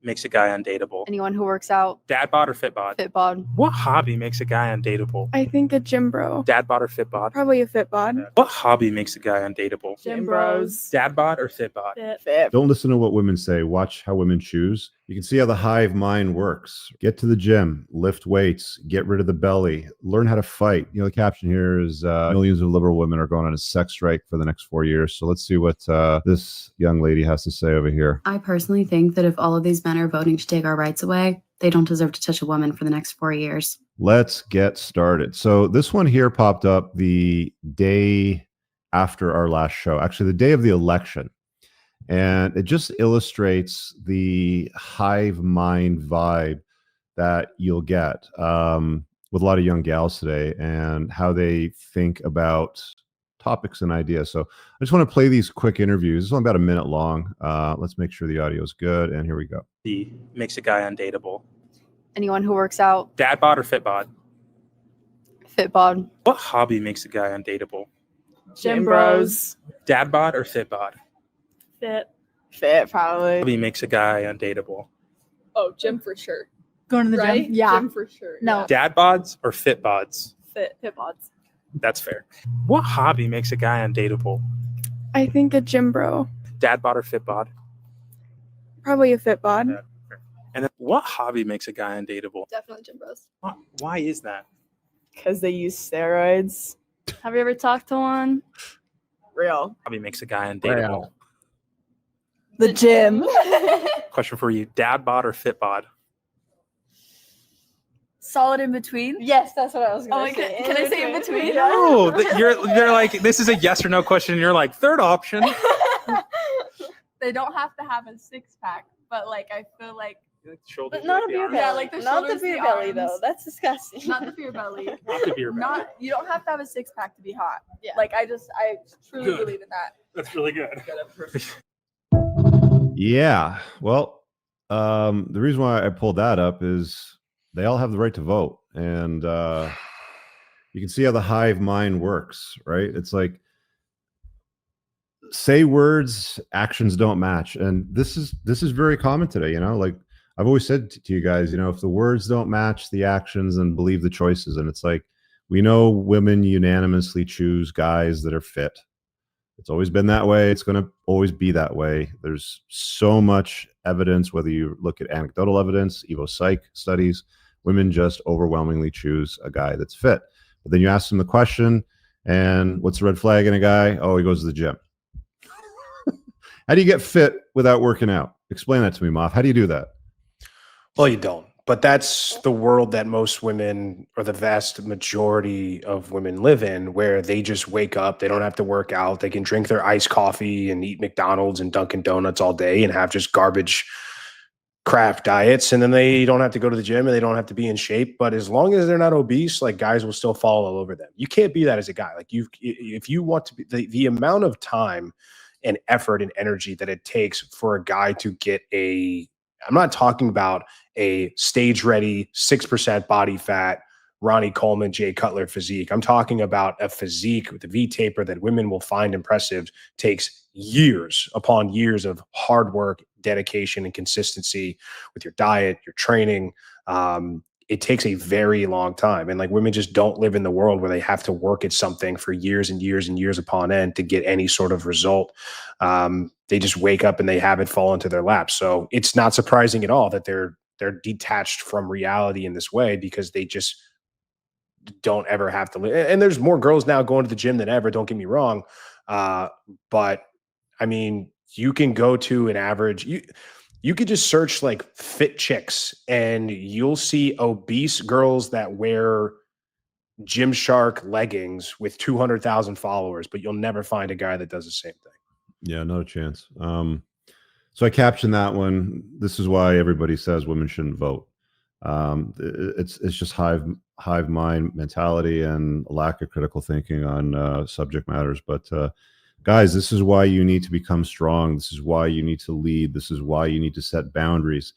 makes a guy undateable? Anyone who works out. Dad bod or fit bod? Fit bod. What hobby makes a guy undateable? I think a gym bro. Dad bod or fit bod? Probably a fit bod. What hobby makes a guy undateable? Gym bros. Dad bod or fit bod? Fit. Don't listen to what women say. Watch how women choose. You can see how the hive mind works. Get to the gym, lift weights, get rid of the belly, learn how to fight. You know, the caption here is millions of liberal women are going on a sex strike for the next 4 years. So let's see what this young lady has to say over here. I personally think that if all of these men are voting to take our rights away, they don't deserve to touch a woman for the next 4 years. Let's get started. So this one here popped up the day after our last show, actually the day of the election. And it just illustrates the hive mind vibe that you'll get with a lot of young gals today and how they think about topics and ideas. So I just want to play these quick interviews. It's only about a minute long. Let's make sure the audio is good. And here we go. The makes a guy undateable. Anyone who works out. Dad bod or fit bod? Fit bod. What hobby makes a guy undateable? Gym bros. Dad bod or fit bod? Fit, probably. Hobby makes a guy undateable. Oh, gym for sure. Going to the Right? gym? Yeah. Gym for sure. No. Dad bods or fit bods? Fit bods. That's fair. What hobby makes a guy undateable? I think a gym bro. Dad bod or fit bod? Probably a fit bod. Yeah. And then what hobby makes a guy undateable? Definitely gym bros. Why is that? Because they use steroids. Have you ever talked to one? Real. Hobby makes a guy undateable. The gym. Question for you. Dad bod or fit bod? Solid in between? Yes, that's what I was Oh, can I say in between? No, you're like, this is a yes or no question. And you're like, third option. They don't have to have a six-pack, but like I feel like Shoulders, not a the beer arms. belly. Yeah, like the Not the shoulders, beer the belly, arms. though. That's disgusting. Not the beer belly. Not the beer belly. You don't have to have a six-pack to be hot. Yeah. Like I truly Good. believe in that. That's really good. Yeah. Well, the reason why I pulled that up is they all have the right to vote. And you can see how the hive mind works, right? It's like, say words, actions don't match. And this is very common today, you know, like I've always said to you guys, you know, if the words don't match the actions, then believe the choices. And it's like, we know women unanimously choose guys that are fit. It's always been that way. It's going to always be that way. There's so much evidence, whether you look at anecdotal evidence, Evo Psych studies, women just overwhelmingly choose a guy that's fit. But then you ask them the question, and what's the red flag in a guy? Oh, he goes to the gym. How do you get fit without working out? Explain that to me, Moff. How do you do that? Well, you don't. But that's the world that most women, or the vast majority of women, live in, where they just wake up. They don't have to work out. They can drink their iced coffee and eat McDonald's and Dunkin' Donuts all day and have just garbage crap diets. And then they don't have to go to the gym and they don't have to be in shape. But as long as they're not obese, like guys will still fall all over them. You can't be that as a guy. Like if you want to be, the amount of time and effort and energy that it takes for a guy to get I'm not talking about a stage ready 6% body fat Ronnie Coleman, Jay Cutler physique. I'm talking about a physique with a V taper that women will find impressive, takes years upon years of hard work, dedication, and consistency with your diet, your training. It takes a very long time. And like women just don't live in the world where they have to work at something for years and years and years upon end to get any sort of result. They just wake up and they have it fall into their lap. So it's not surprising at all that they're detached from reality in this way, because they just don't ever have to live. And there's more girls now going to the gym than ever, don't get me wrong. But I mean, you can go to an average, you could just search like fit chicks and you'll see obese girls that wear Gymshark leggings with 200,000 followers, but you'll never find a guy that does the same thing. Yeah, not a chance. So I captioned that one. This is why everybody says women shouldn't vote. It's just hive mind mentality and a lack of critical thinking on subject matters. But guys, this is why you need to become strong. This is why you need to lead. This is why you need to set boundaries.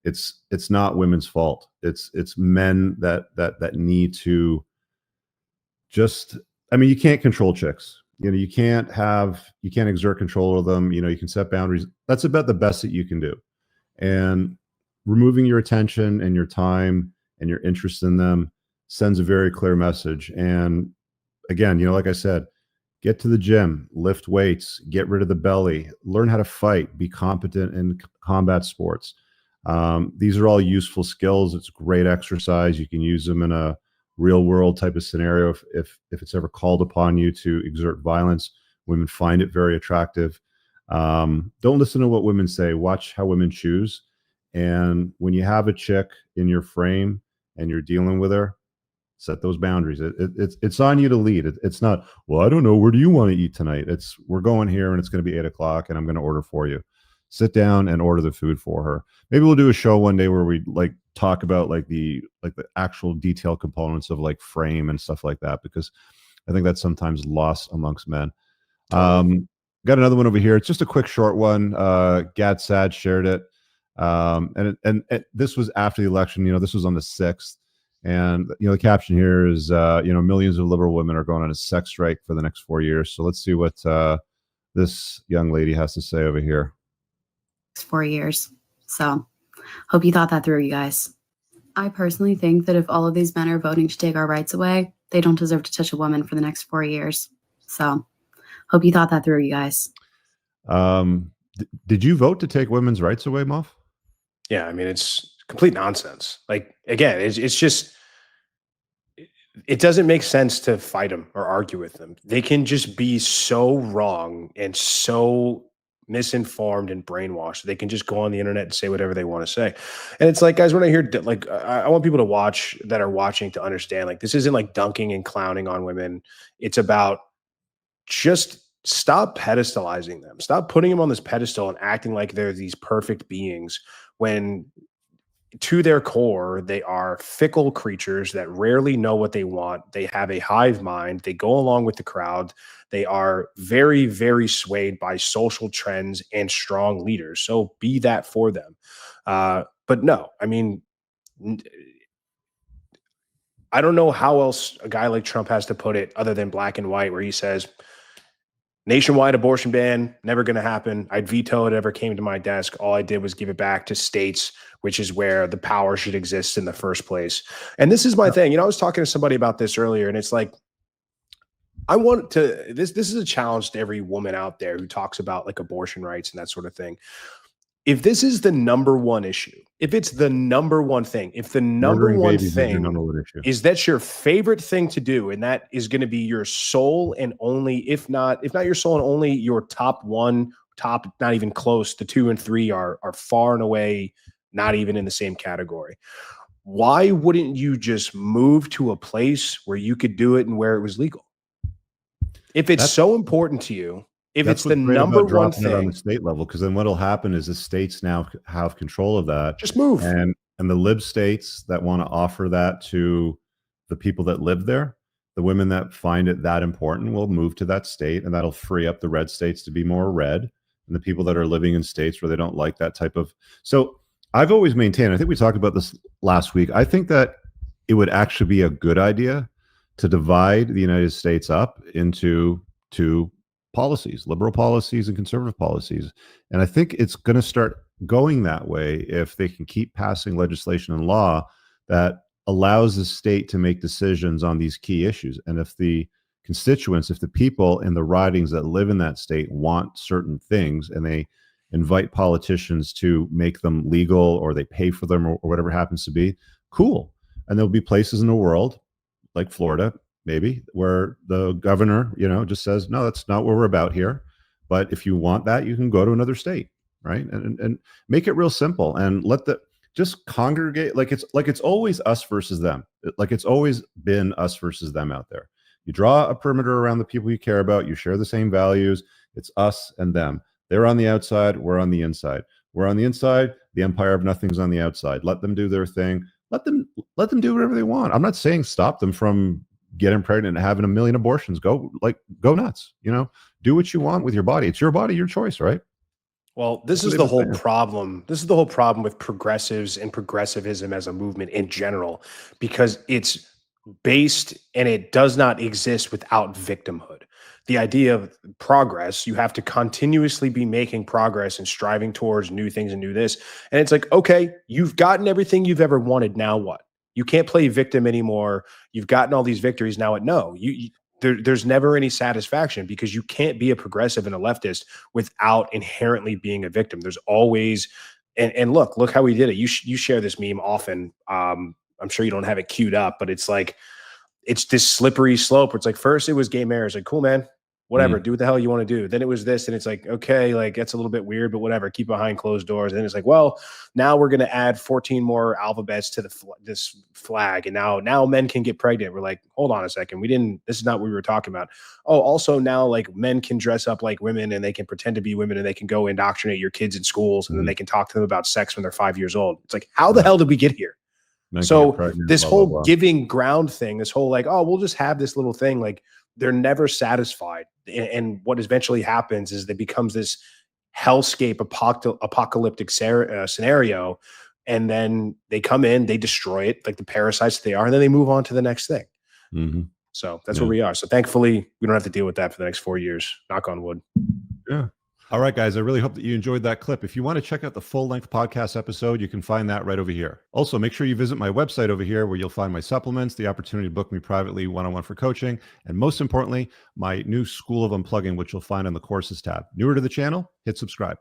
It's not women's fault. It's men that need to just. I mean, you can't control chicks. You know, you can't exert control of them. You know, you can set boundaries. That's about the best that you can do. And removing your attention and your time and your interest in them sends a very clear message. And again, like I said, get to the gym, lift weights, get rid of the belly, learn how to fight, be competent in combat sports. These are all useful skills. It's great exercise. You can use them in a real world type of scenario. If it's ever called upon you to exert violence, women find it very attractive. Don't listen to what women say. Watch how women choose. And when you have a chick in your frame and you're dealing with her, set those boundaries. It's on you to lead. It's not, well, I don't know, where do you want to eat tonight? It's, we're going here and it's going to be 8 o'clock and I'm going to order for you. Sit down and order the food for her. Maybe we'll do a show one day where we like talk about like the actual detail components of like frame and stuff like that, because I think that's sometimes lost amongst men. Got another one over here. It's just a quick short one. Gad Sad shared it. And this was after the election. This was on the 6th. And, the caption here is, millions of liberal women are going on a sex strike for the next 4 years. So let's see what this young lady has to say over here. 4 years. So hope you thought that through, you guys. I personally think that if all of these men are voting to take our rights away, they don't deserve to touch a woman for the next 4 years. So hope you thought that through, you guys. Did you vote to take women's rights away, Muff? Yeah, I mean, it's complete nonsense. Like, again, it's just, it doesn't make sense to fight them or argue with them. They can just be so wrong and so misinformed and brainwashed. They can just go on the internet and say whatever they want to say. And it's like, guys, when I hear, like, I want people to watch that are watching to understand, like, this isn't like dunking and clowning on women. It's about just stop pedestalizing them. Stop putting them on this pedestal and acting like they're these perfect beings when to their core, they are fickle creatures that rarely know what they want. They have a hive mind. They go along with the crowd. They are very, very swayed by social trends and strong leaders. So be that for them. But no, I mean, I don't know how else a guy like Trump has to put it other than black and white, where he says, nationwide abortion ban, never going to happen. I'd veto it ever came to my desk. All I did was give it back to states, which is where the power should exist in the first place. And this is my thing. I was talking to somebody about this earlier, and it's like, I want to, this is a challenge to every woman out there who talks about like abortion rights and that sort of thing. If this is the number one issue, if it's the number one thing, if the number one thing is that's your favorite thing to do, and that is going to be your sole and only, if not your sole and only, your top one, not even close, the 2 and 3 are far and away not even in the same category. Why wouldn't you just move to a place where you could do it and where it was legal? If it's so important to you, if it's the number one thing on the state level, because then what'll happen is the states now have control of that. Just move. And the lib states that want to offer that to the people that live there, the women that find it that important will move to that state, and that'll free up the red states to be more red. And the people that are living in states where they don't like that type of. So I've always maintained, I think we talked about this last week, I think that it would actually be a good idea to divide the United States up into two policies, liberal policies and conservative policies. And I think it's going to start going that way if they can keep passing legislation and law that allows the state to make decisions on these key issues. And if the constituents, if the people in the ridings that live in that state want certain things and they invite politicians to make them legal, or they pay for them, or whatever it happens to be, cool. And there'll be places in the world like Florida, maybe, where the governor, just says, no, that's not what we're about here. But if you want that, you can go to another state, right? And make it real simple and just congregate. Like it's always us versus them. Like it's always been us versus them out there. You draw a perimeter around the people you care about. You share the same values. It's us and them. They're on the outside. We're on the inside. We're on the inside. The empire of nothing's on the outside. Let them do their thing. Let them do whatever they want. I'm not saying stop them from getting pregnant and having a million abortions. Go nuts. Do what you want with your body. It's your body, your choice, right? Well, this is the whole problem. This is the whole problem with progressives and progressivism as a movement in general, because it's based and it does not exist without victimhood. the idea of progress, you have to continuously be making progress and striving towards new things and new this. And it's like, okay, you've gotten everything you've ever wanted. Now what? You can't play victim anymore. You've gotten all these victories. Now what? No, there's never any satisfaction, because you can't be a progressive and a leftist without inherently being a victim. There's always, and look how we did it. You share this meme often. I'm sure you don't have it queued up, but it's like, it's this slippery slope where it's like, first it was gay marriage, like, cool, man, whatever, do what the hell you want to do. Then it was this, and it's like, okay, like, that's a little bit weird, but whatever, keep behind closed doors. And then it's like, well, now we're going to add 14 more alphabets to this flag, and now men can get pregnant. We're like, hold on a second, this is not what we were talking about. Oh, also now, like, men can dress up like women, and they can pretend to be women, and they can go indoctrinate your kids in schools, and then they can talk to them about sex when they're 5 years old. It's like, how the hell did we get here? So this whole giving ground thing, this whole like, oh, we'll just have this little thing, like, they're never satisfied. And what eventually happens is it becomes this hellscape apocalyptic scenario. And then they come in, they destroy it like the parasites they are, and then they move on to the next thing. So that's where we are. So thankfully, we don't have to deal with that for the next 4 years. Knock on wood. Yeah. All right, guys, I really hope that you enjoyed that clip. If you want to check out the full-length podcast episode, you can find that right over here. Also, make sure you visit my website over here, where you'll find my supplements, the opportunity to book me privately one-on-one for coaching, and most importantly, my new School of Unplugging, which you'll find on the courses tab. Newer to the channel, hit subscribe.